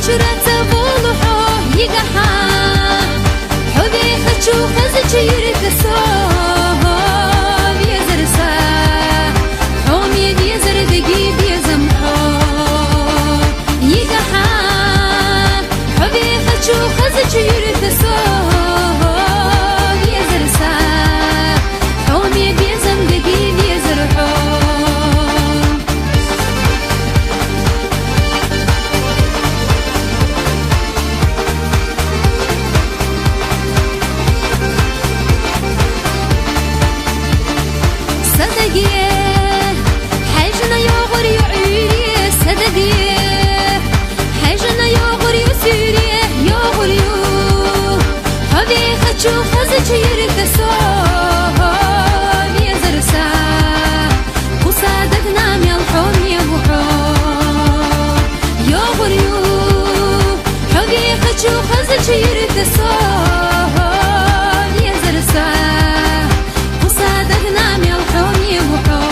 شرات بولحو يقحا حبي خدشو خزج يرتسو بيزرسا حومي بيزر دقي بيزمحو يقحا حبي خدشو خزج يرتسو بيزرسا حومي بيزم دقي بيزرحو حاجنا يغور يعيري صدقي حاجنا يغور يسيري يغور يو هذي خدشو خزج يرتسو بيزرسا وصادقنا من الحوم يبوحو يغور يو هذي خدشو خزج يرتسو بيزرسا وصادقنا من الحوم يبوحو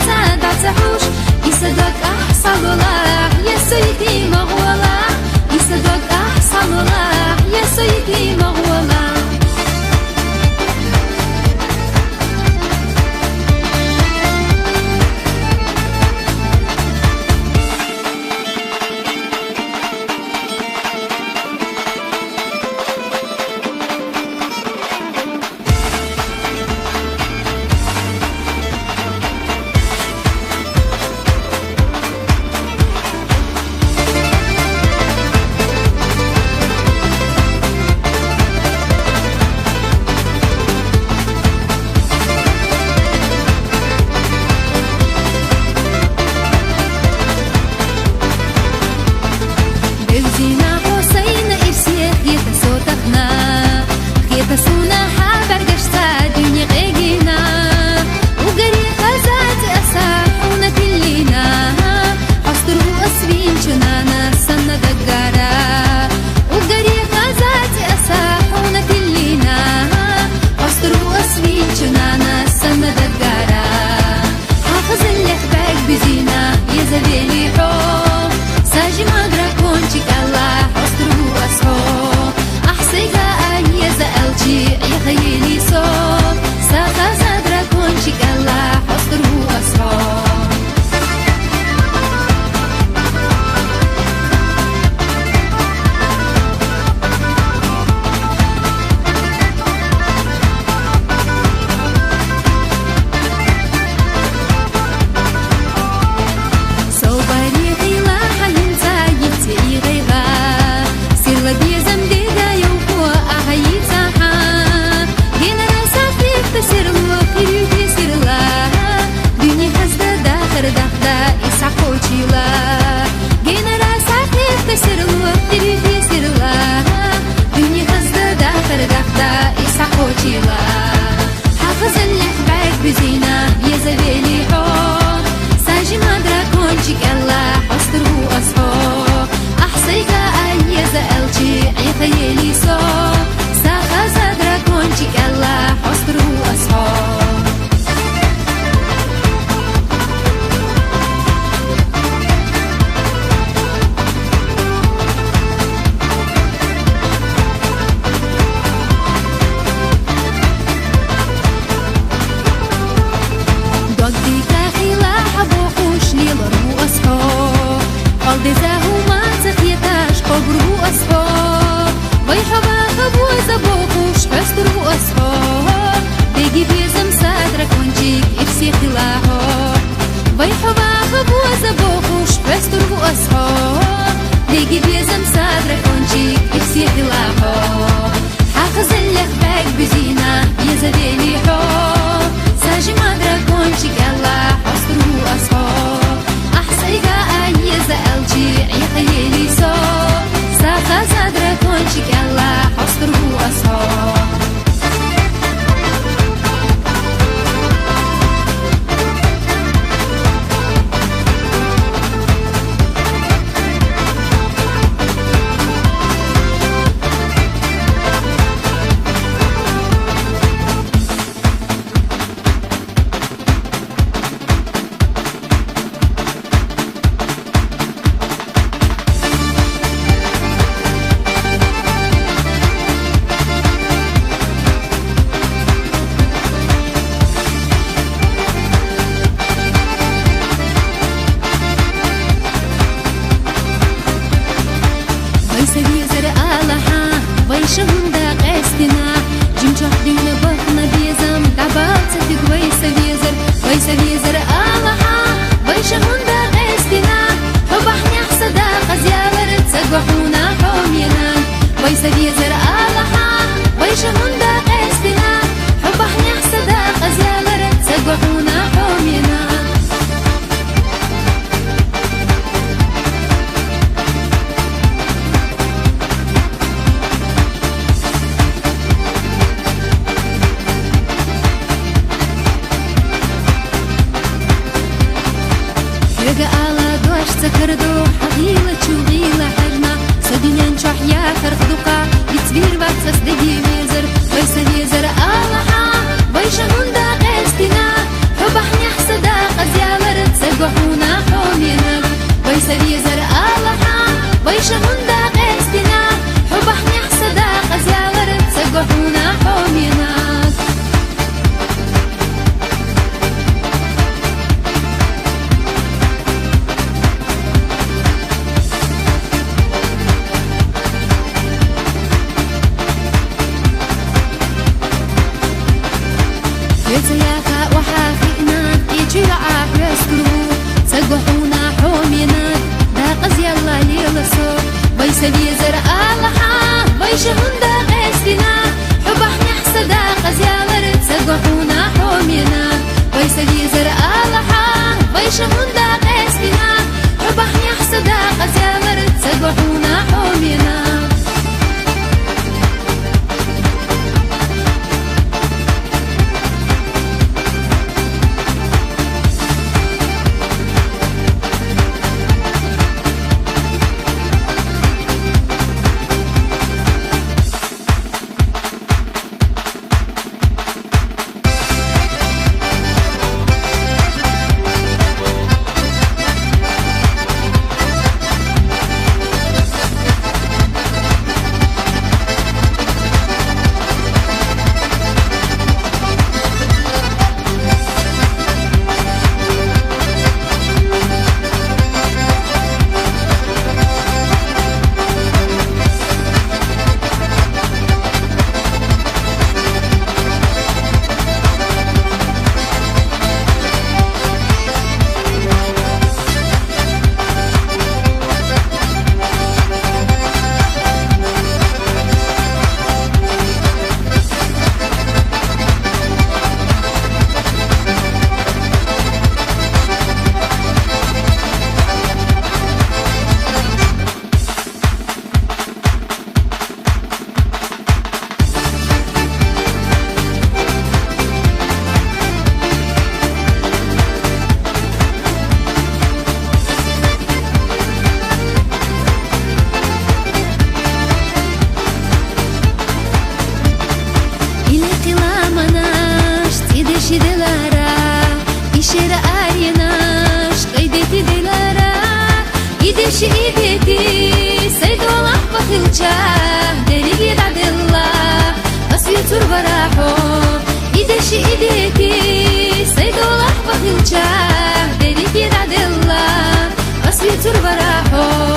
تعتحوش يصدق أحسن الله يا سيدي مغولا يصدق أحسن الله يا سيدي مغولا Evzina Hoseyna ifsiyeh yeta sotaqna Yeta suna haber gashta dunya qegina Ugari khazat asahuna tillina Hasturu asvin chunana sanna daggara Ugari khazat asahuna tillina Hasturu asvin chunana sanna daggara Hafaz al-lehbak bizina yazaveli hom ساجي ما دراكونشيك الله حصره أسحو أحسيها أني زألجي يا خيلي صوت ساقا دراكونشيك الله حصره أسحو حافظ اللحبك بزينة يا زبيلي حب ساجي ما دراكونشيك الله حصره أصحو أحسيقا أي زألجي يا خيلي صوت ساخا دراكونشيك الله حصره أصحو دزاهو ما تخيتاش قبره أصفو ويحبا خبو زبوخوش حستره أصفو بيجي بيزم صدرك ونجيك إفسي خلاهو ويحبا خبو زبوخوش حستره أصفو بيجي بيزم صدرك ونجيك إفسي خلاهو حافظ اللخباك بزينة يزبيلي حب ساجي ما دراكونشيك الله حستره أصفو أحسيقا أي زألجي يا خيلي صوت ساقا دراكونشيك الله حصره أصحو سبيزر آلها ويشهندا قستنا جم شحدينا بخنا بيزم دعبات تك ويسبيزر آلها ويشهندا قستنا حبحني حسدا قزيالر تسقحونا حومينا ويسبيزر آلها ويشهندا قستنا حبحني حسدا قزيالر تسقحونا حومينا على دوش سكردو حقيلة شوغيلة حجمة سدينان شح يا خرخدوقا بتبير باتس دقي ميزر ويسا ميزر آلها ويشهون دا قستنا حبحني حسدا قزيال ويسا بيزر آلحا ويش هندا غيستنا حبح نحسدا قزيالر تسقحونا حومينا ويسا بيزر آلحا ويش هندا غيستنا حبح نحسدا قزيالر تسقحونا حومينا İdeşi ideti سيدولح بخلچه دریگی دعدالله أصلي تربراحو إيدشي إيديتي سيدولح بخلچه دریگی دعدالله أصلي تربراحو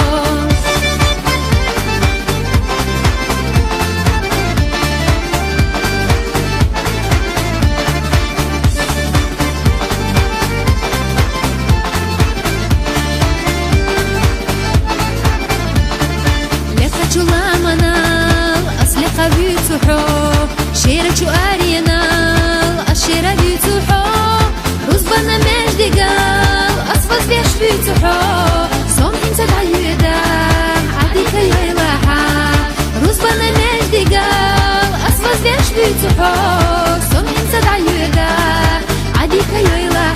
شيرك وارينال الشيرة بيتوحو رزبنا مجدي قال أصفص بيش بيتوحو صوم انت بعيدا عديك يلاحا رزبنا مجدي قال أصفص بيش بيتوحو صوم انت بعيدا عديك يلاحا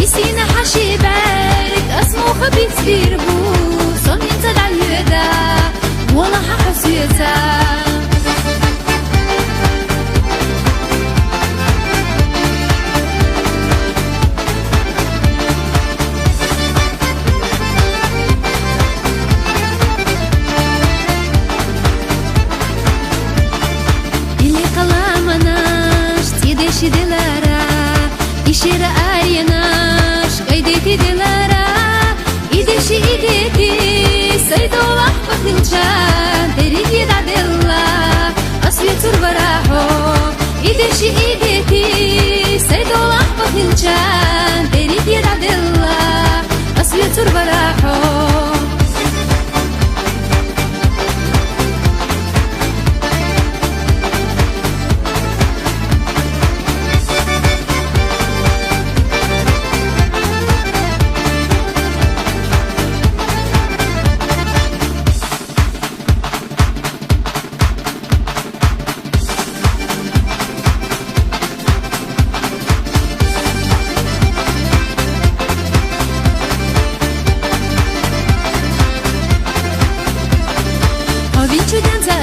إسينا حشي بارك أسمو خبيت بيربو صوم ينتد عاليدا ولا ححسيتا اللي قلامناش تيديشي دلارا إشيرا آريناش قيديتي دلارا إيديشي إيديتي سيدولح بخلچه دريجي دعدالله أصلي تربراحو إيديشي إيديتي سيدولح بخلچه دريجي دعدالله أصلي تربراحو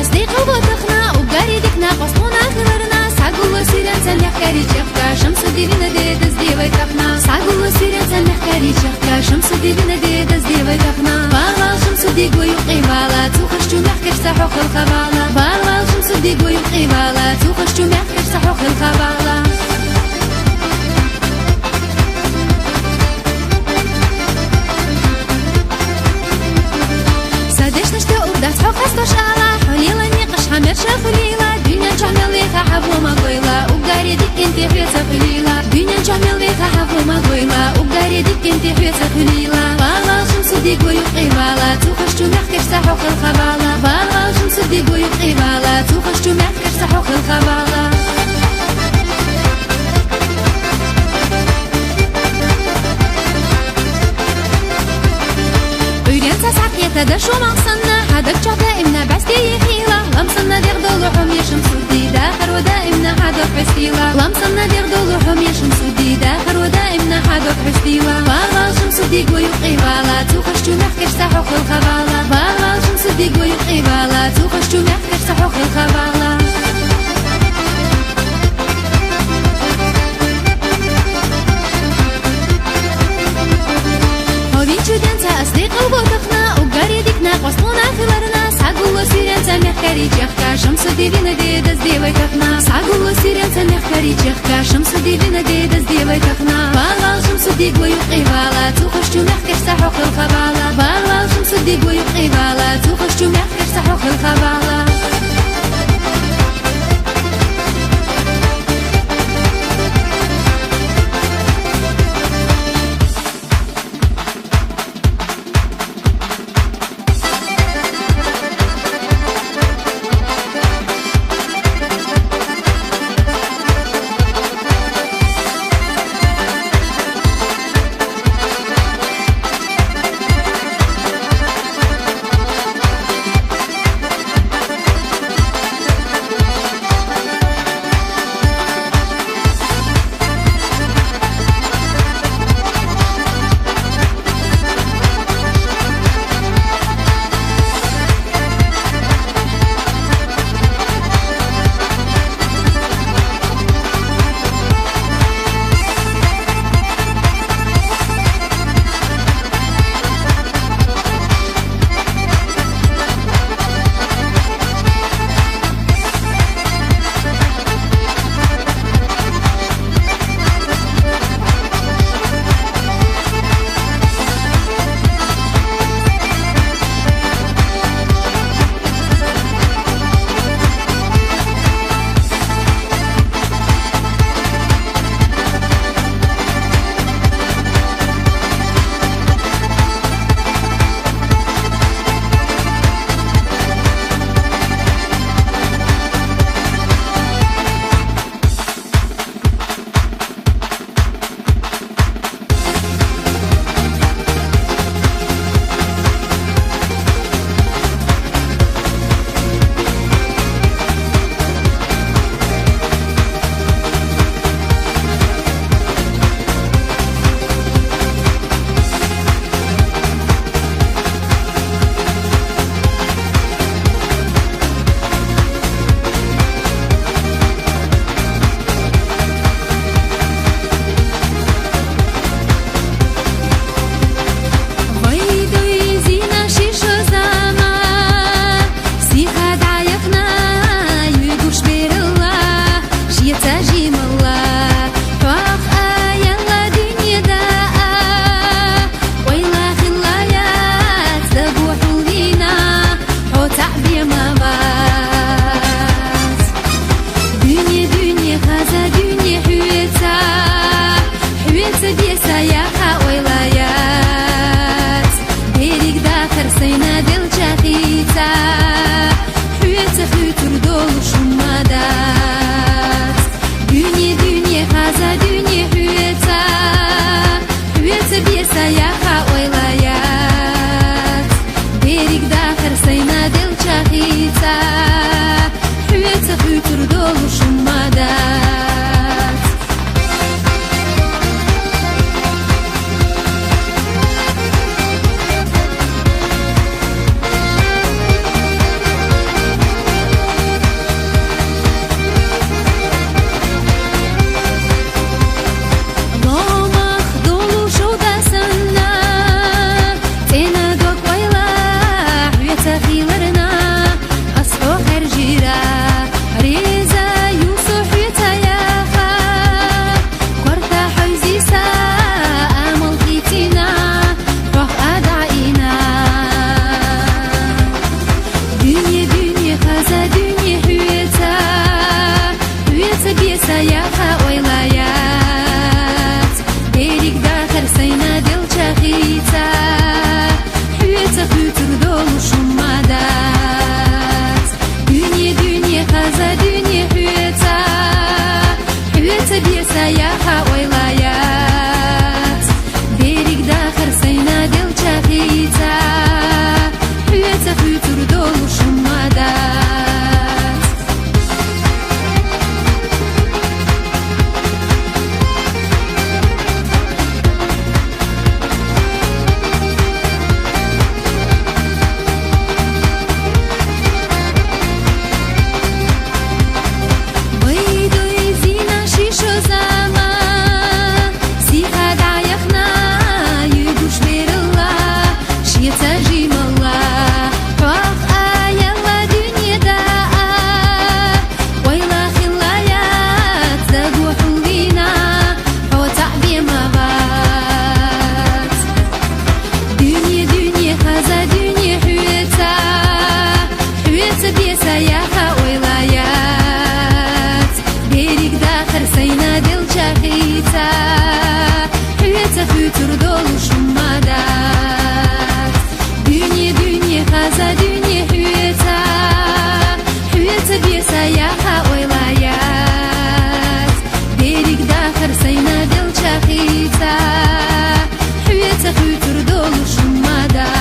أصدقاء وبطخنا وقاري دكنا قصونا خبرنا سعقوا سيران سنحكاري جخكا شمس ديرنا دي دز دي ويتقنا ساقول سيران سنحكاري جخكا شمس ديرنا دي دز دي ويتقنا بالا شمس دي قوي قيبالا توخشتو محكش سحوق الخبالا بالا شمس دي قوي قيبالا توخشتو محكش سحوق الخبالا سادش نشتو أبدا تحوق هستوشالا حليلا نيقش حمر شافليلا دنيا جامل ويخا حفو ما قويلا وقاري ديك انتي حيوتا خليلا دنيا جامل ويخا حفو ما قويلا وقاري ديك انتي حيوتا خليلا بالا شمس دي قوي قيبالا توخشتو محكش سحوق الخبالا بالا شمس دي قوي قيبالا توخشتو محكش سحوق الخبالا تدا شو مقصنا حدك جا دائمنا بس يحيلا لمصنا دير ضلوعهم يشم سودي داخر ودائمنا حدك حستيلا لمصنا دير ضلوعهم يشم سودي داخر ودائمنا حدك حستيلا بالا شمس دي قوي قيبالا توخشتو محكش سحوق الخبالا بالا شمس دي قوي قيبالا توخشتو محكش سحوق الخبالا أصدق وبوتخنا وقاري ديكنا قصونا خلالنا ساقوا سيران سنحكاري جخكا شمس دينا دي دز دي ويتخنا ساقوا سيران سنحكاري جخكا شمس دينا دي دز دي ويتخنا بالا شمس دي قوي قيبالا توخشتو محكش سحوق الخبالا بالا شمس دي قوي قيبالا توخشتو محكش سحوق الخبالا سينا دل شاخيتا سياحة ولايات بيريك داخل سينا دل شاخيتا حياتا فيتر دول شمادات دنيا دنيا خازا دنيا حياتا حياتا بي سياحة ولايات بيريك داخل سينا دل شاخيتا حياتا فيتر دول شمادات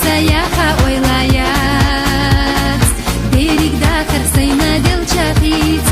سياحة ولايات بيريك داخل سينا دل شاخيت